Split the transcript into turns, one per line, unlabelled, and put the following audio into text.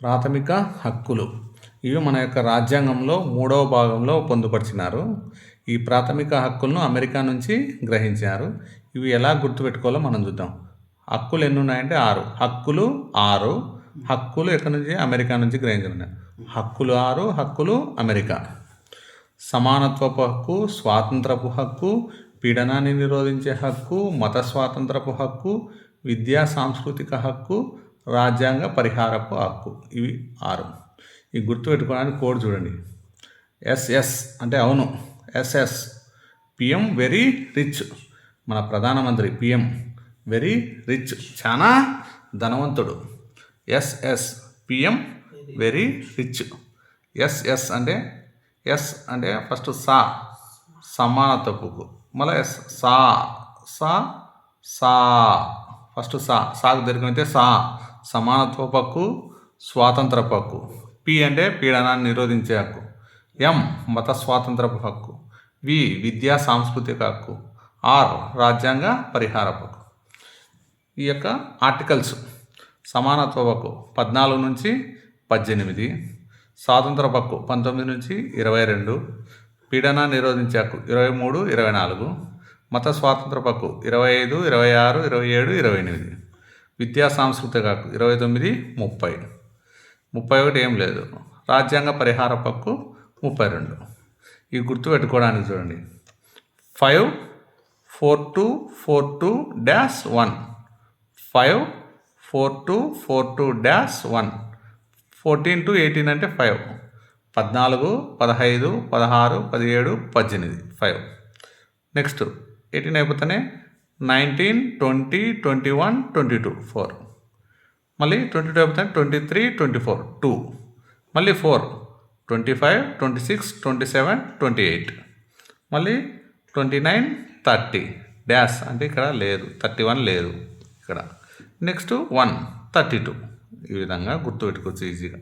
ప్రాథమిక హక్కులు ఇవి మన యొక్క రాజ్యాంగంలో 3వ భాగంలో పొందుపరిచినారు. ఈ ప్రాథమిక హక్కులను అమెరికా నుంచి గ్రహించారు. ఇవి ఎలా గుర్తుపెట్టుకోవాలో మనం చూద్దాం. హక్కులు ఎన్ని ఉన్నాయంటే 6. హక్కులు 6. హక్కులు ఎక్కడి నుంచి? అమెరికా నుంచి గ్రహించుకున్నాయి. హక్కులు 6. హక్కులు అమెరికా. సమానత్వపు హక్కు, స్వాతంత్రపు హక్కు, పీడనాన్ని నిరోధించే హక్కు, మత స్వాతంత్రపు హక్కు, విద్యా సాంస్కృతిక హక్కు, రాజ్యాంగ పరిహారపు హక్కు. ఇవి 6. ఈ గుర్తుపెట్టుకోవడానికి కోడ్ చూడండి. ఎస్ఎస్ అంటే అవును. SS PM very rich. మన ప్రధానమంత్రి పిఎం వెరీ రిచ్, చాలా ధనవంతుడు. SS PM very rich. SS అంటే ఎస్ అంటే ఫస్ట్ సా సమానత్వపు, మళ్ళీ ఎస్ సా సా సా ఫస్ట్ సాకు దొరికితే సా సమానత్వపు హక్కు, స్వాతంత్రపు హక్కు. పి అంటే పీడనాన్ని నిరోధించే హక్కు. ఎం మత స్వాతంత్రపు హక్కు. వి విద్యా సాంస్కృతిక హక్కు. ఆర్ రాజ్యాంగ పరిహారపు హక్కు. ఈ యొక్క ఆర్టికల్స్ సమానత్వ హక్కు 14 నుంచి 18, స్వాతంత్ర హక్కు 19 నుంచి 22, పీడన నిరోధించే హక్కు 23, 24, మత స్వాతంత్ర హక్కు 25, 26, 27, 28, విద్యా సాంస్కృతిక హక్కు 29, 30, 31 ఏం లేదు. రాజ్యాంగ పరిహార హక్కు 32. ఇవి గుర్తుపెట్టుకోవడానికి చూడండి. 54242-1, 54242-1, 14 to 18 అంటే 5, 14, 15, 16, 17, 18, 5. నెక్స్ట్ 18 అయిపోతేనే 19, 20, 21, 22, 4. మళ్ళీ 22 అయిపోతే 23, 24, 2. మళ్ళీ 4, 25, 26, 27, 28. మళ్ళీ 29, 30 డాష్ అంటే ఇక్కడ లేదు, 31 లేదు ఇక్కడ. నెక్స్ట్ 1, 32. ఈ విధంగా గుర్తుపెట్టుకోవచ్చు ఈజీగా.